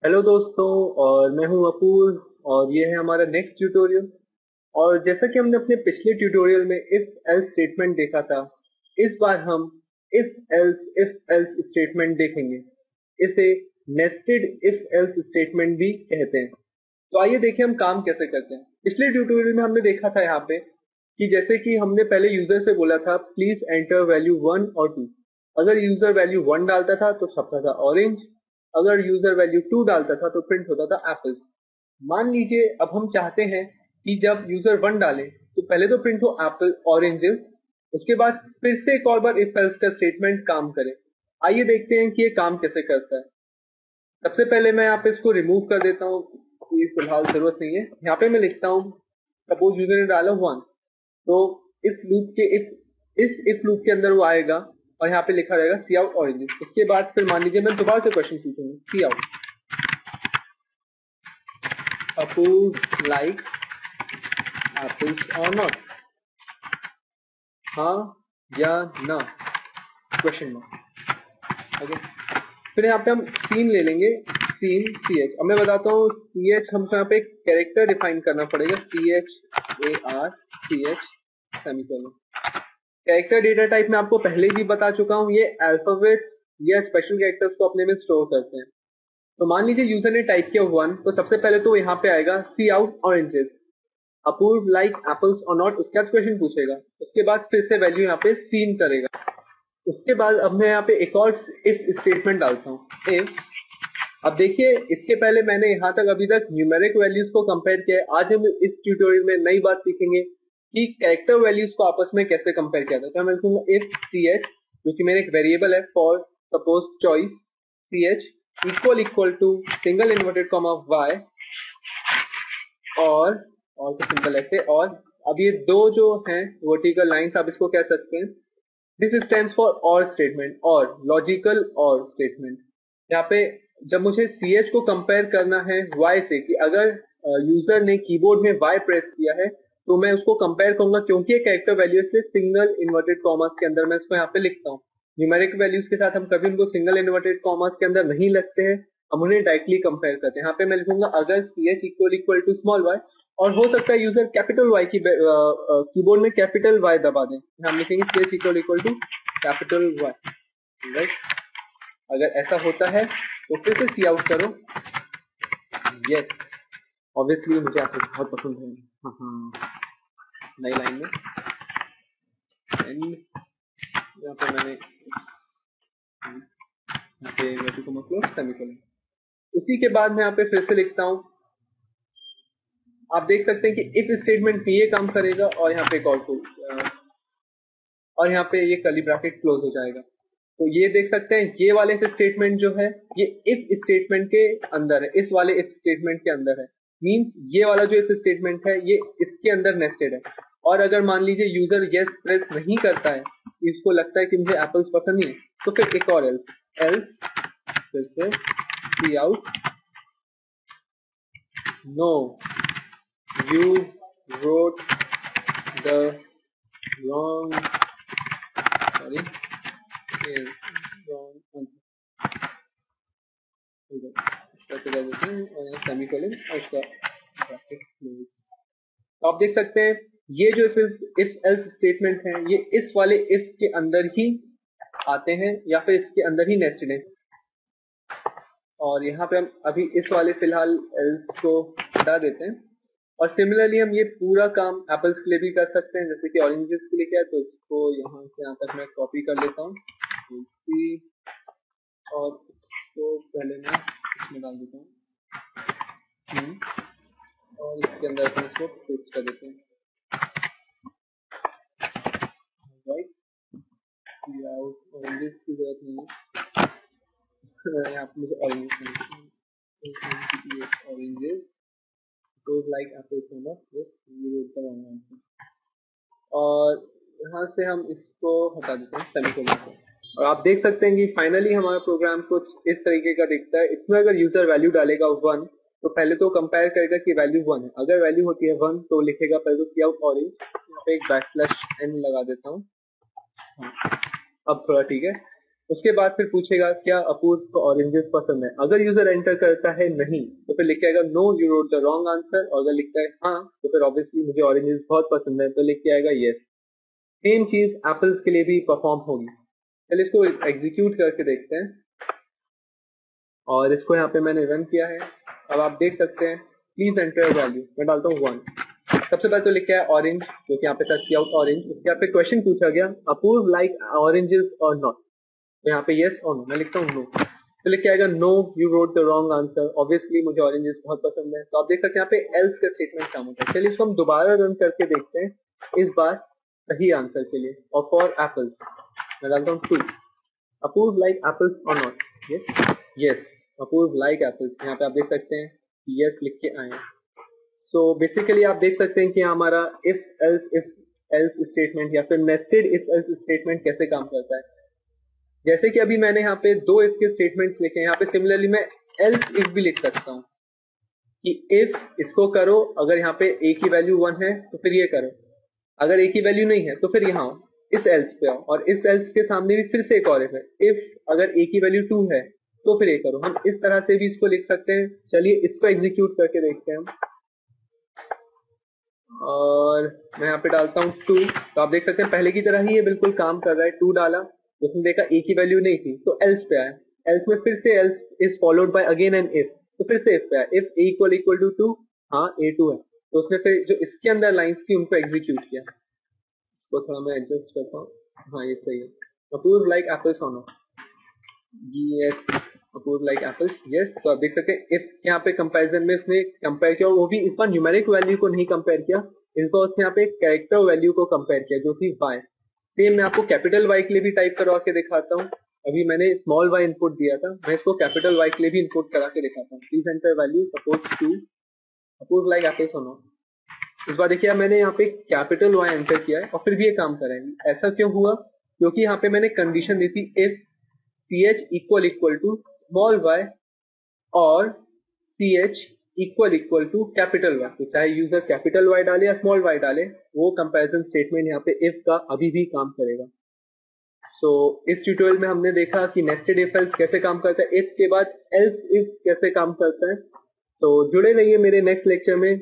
Hello दोस्तों। और मैं हूं अपूर। और ये है हमारा नेक्स्ट ट्यूटोरियल। और जैसा कि हमने अपने पिछले ट्यूटोरियल में इफ एल्स स्टेटमेंट देखा था, इस बार हम इफ एल्स स्टेटमेंट देखेंगे। इसे नेस्टेड इफ एल्स स्टेटमेंट भी कहते हैं। तो आइए देखें हम काम कैसे करते हैं। पिछले ट्यूटोरियल में हमने देखा था यहाँ पे कि जैसे कि हमने पहले यूजर से बोला था प्लीज एंटर वैल्यू 1 और 2। अगर यूजर वैल्यू 1 डालता था तो छपता था ऑरेंज, अगर यूजर वैल्यू 2 डालता था तो प्रिंट होता था एप्पल। मान लीजिए अब हम चाहते हैं कि जब यूजर 1 डाले तो पहले तो प्रिंट हो एप्पल ऑरेंजेस, उसके बाद फिर से एक और बार इफ एल्स का स्टेटमेंट काम करे। आइए देखते हैं कि ये काम कैसे करता है। सबसे पहले मैं यहाँ पे इसको रिमूव कर देता हूँ, ये फिलहाल जरूरत नहीं है। यहाँ पे मैं लिखता हूँ सपोज यूजर ने डाला 1, तो इस इफ लूप के अंदर वो आएगा और यहाँ पे लिखा रहेगा सी आउट ऑरेंजेस। उसके बाद फिर मान लीजिए मैं दोबारा से क्वेश्चन पूछूंगा सी आउट अपूर लाइक एप्पल्स और नॉट, हाँ या ना, क्वेश्चन मार्क। ओके, फिर यहाँ पे हम सीन ले लेंगे, सीन सी एच। अब मैं बताता हूँ सी एच हमको यहाँ पे कैरेक्टर डिफाइन करना पड़ेगा, C H A R C H semicolon. Character data type में आपको पहले भी बता चुका हूँ, ये अल्फाबेट्स या स्पेशल कैरेक्टर्स को अपने में स्टोर करते हैं। तो मान लीजिए यूजर ने टाइप किया 1, तो सबसे पहले तो यहाँ पे आएगा cout oranges, approve like apples और नॉट। उसके बाद क्वेश्चन पूछेगा, उसके बाद फिर से वैल्यू यहाँ पे सीन करेगा। उसके बाद अब मैं यहाँ पे एक और इफ स्टेटमेंट डालता हूँ इफ। अब देखिए इसके पहले मैंने यहाँ तक अभी तक न्यूमेरिक वैल्यूज को कंपेयर किया है। आज हम इस ट्यूटोरियल में नई बात सीखेंगे कि कैरेक्टर वैल्यूज को आपस में कैसे कंपेयर किया जाता है। तो मैं लिखूंगा इफ सी एच, जो कि मेरा एक वेरिएबल है for suppose choice, C H equal to single inverted comma Y, और तो सिंपल ऐसे। और अब ये दो जो हैं वर्टिकल लाइंस, आप इसको कह सकते हैं दिस स्टैंड्स फॉर और स्टेटमेंट, और लॉजिकल और स्टेटमेंट। यहाँ पे जब मुझे सी एच को कंपेयर करना है वाई से, कि अगर यूजर ने कीबोर्ड में वाई प्रेस किया है तो मैं उसको कंपेयर करूंगा, क्योंकि कैरेक्टर वैल्यू से सिंगल इन्वर्टेड कॉमर्स के अंदर मैं उसको यहाँ पे लिखता हूँ। न्यूमेरिक वैल्यूज के साथ हम कभी उनको सिंगल इन्वर्टेड कॉमर्स के अंदर नहीं लगते हैं, हम उन्हें डायरेक्टली कंपेयर करते हैं। यहाँ पे मैं लिखूंगा अगर C H equal to small Y, और हो सकता है यूजर कैपिटल वाई की कीबोर्ड में कैपिटल वाई दबा दें, हम लिखेंगे C H equal to capital Y, right. अगर ऐसा होता है तो फिर से सी आउट करो, यस ऑब्वियसली मुझे आपको बहुत पसंद है। हाँ हाँ, नई लाइन में एंड यहाँ पे मैंने यहाँ पे वर्टिकल क्लोज सेमीकोलन। उसी के बाद मैं यहाँ पे फिर से लिखता हूँ, आप देख सकते हैं कि इफ स्टेटमेंट ये काम करेगा और यहाँ पे एक और यहाँ पे ये कर्ली ब्रैकेट क्लोज हो जाएगा। तो ये देख सकते हैं ये वाले स्टेटमेंट जो है ये इफ स्टेटमेंट के अंदर है, इस वाले इफ स्टेटमेंट के अंदर है। मींस ये वाला जो इफ स्टेटमेंट है ये इसके अंदर नेस्टेड है। और अगर मान लीजिए यूजर यस प्रेस नहीं करता है, इसको लगता है कि मुझे एप्पल्स पसंद नहीं है, तो फिर एक और एल्स फिर से cout no you wrote the wrong sorry semicolon और इसका ब्रैकेट क्लोज। तो आप देख सकते हैं ये जो इफ एल्स स्टेटमेंट है ये इस वाले इफ के अंदर ही आते हैं या फिर इसके अंदर ही नेस्टेड है। और यहाँ पे हम अभी इस वाले फिलहाल एल्स को हटा देते हैं। और सिमिलरली हम ये पूरा काम एप्पल्स के लिए भी कर सकते हैं, जैसे कि ऑरेंजेस के लिए क्या है, तो इसको यहाँ से यहाँ तक मैं कॉपी कर लेता हूँ और इसको पहले मैं इसमें डाल देता हूँ और इसके अंदर अपन इसको पेस्ट कर देते हैं, राइट। ऑरेंजेस की जरूरत नहीं है, यहाँ पे मुझे ऑरेंजेस लाइक एप्पल्स, और यहाँ से हम इसको हटा देते हैं सेमीकोलन को। और आप देख सकते हैं कि फाइनली हमारा प्रोग्राम कुछ इस तरीके का दिखता है। इसमें अगर यूजर वैल्यू डालेगा 1 तो पहले तो कंपेयर करेगा कि वैल्यू 1 है, अगर वैल्यू होती है 1 तो लिखेगा पहले तो सी आउट ऑरेंज, यहाँ पे एक बैकस्लैश एन लगा देता हूँ। हाँ, अब थोड़ा ठीक है। उसके बाद फिर पूछेगा क्या अपूर्व को ऑरेंजेस पसंद है। अगर यूजर एंटर करता है नहीं तो फिर लिख के आएगा no you wrote the wrong answer, और अगर लिखता है हाँ तो फिर ऑब्वियसली मुझे ऑरेंजेस बहुत पसंद है तो लिख के आएगा यस। सेम चीज एप्पल्स के लिए भी परफॉर्म होगी। चलिए इसको एग्जीक्यूट करके देखते हैं, और इसको यहाँ पे मैंने रन किया है। अब आप देख सकते हैं प्लीज एंटर वैल्यू, मैं डालता हूँ 1। सबसे पहले तो लिखा है ऑरेंज, जो कि यहाँ पे सर्च किया ऑरेंज। उसके यहाँ पे क्वेश्चन पूछा गया अपूर्व लाइक ऑरेंजेस और नॉट, तो यहाँ पे यस और नो, मैं लिखता हूँ नो, तो लिख के आएगा no you wrote the wrong answer, obviously मुझे ऑरेंजेस बहुत पसंद है। तो आप देख सकते हैं यहाँ पे एल्स का स्टेटमेंट काम होता है। चलिए इसको हम दोबारा रन करके देखते हैं, इस बार सही आंसर के लिए। और फॉर एप्पल्स मैं डालता हूँ 2, अपूर्व लाइक एप्पल्स और not, yes Apurva like apples, यहाँ पे आप देख सकते हैं यस लिख के आए। सो बेसिकली आप देख सकते हैं कि हमारा इफ एल्स स्टेटमेंट या फिर नेस्टेड इफ एल्स स्टेटमेंट कैसे काम करता है। जैसे कि अभी मैंने यहाँ पे 2 इफ के स्टेटमेंट्स लिखे हैं, यहाँ पे सिमिलरली मैं एल्स इफ भी लिख सकता हूँ कि इफ इसको करो, अगर यहाँ पे a की वैल्यू 1 है तो फिर ये करो, अगर a की वैल्यू नहीं है तो फिर यहाँ इस एल्स पे आओ, और इस एल्स के सामने भी फिर से एक और है, इफ अगर a की वैल्यू 2 है तो फिर ये करो। हम इस तरह से भी इसको लिख सकते हैं। चलिए इसको एग्जीक्यूट करके देखते हैं हम, और मैं यहाँ पे डालता हूँ 2, तो आप देख सकते हैं पहले की तरह ही ये बिल्कुल काम कर रहा है। 2 डाला, उसने देखा a की वैल्यू नहीं थी तो एल्स पे आया, एल्स में फिर से else is followed by again an if, तो फिर से इफ पे आया, इफ a इक्वल टू 2, हाँ a 2 है, तो उसने फिर जो इसके अंदर लाइंस थी उनको एग्जीक्यूट किया। इसको थोड़ा मैं एडजस्ट करता हूँ, हाँ ये सही है। अपूर्व लाइक एप्पल्स और not, yes Apurva like apples yes. तो आप देख सकते हैं इफ यहाँ पे कंपैरिजन में इसने कंपेयर किया, वो भी इस बार न्यूमेरिक वैल्यू को नहीं कंपेयर किया, इस बार उसने यहाँ पे कैरेक्टर वैल्यू को कंपेयर किया जो कि y। सेम मैं आपको कैपिटल Y के लिए भी टाइप करवा के दिखाता हूँ। अभी मैंने स्मॉल y इनपुट दिया था, मैं इसको कैपिटल Y के लिए भी इनपुट करा के दिखाता हूँ। Please enter value suppose 2, Apurva like apples और नॉट। इस बार देखिए मैंने यहाँ पे कैपिटल Y एंटर किया है और फिर भी ये काम करेंगे। ऐसा क्यों हुआ? क्योंकि यहाँ पे मैंने कंडीशन दी थी if ch equal to small y और ch equal to capital Y, तो चाहे यूजर कैपिटल Y डाले या स्मॉल y डाले, वो कंपैरिजन स्टेटमेंट यहाँ पे इफ का अभी भी काम करेगा। सो इस ट्यूटोरियल में हमने देखा कि नेस्टेड इफ एल्स कैसे काम करता है, इफ के बाद एल्स इफ कैसे काम करता है। तो जुड़े रहिए मेरे नेक्स्ट लेक्चर में।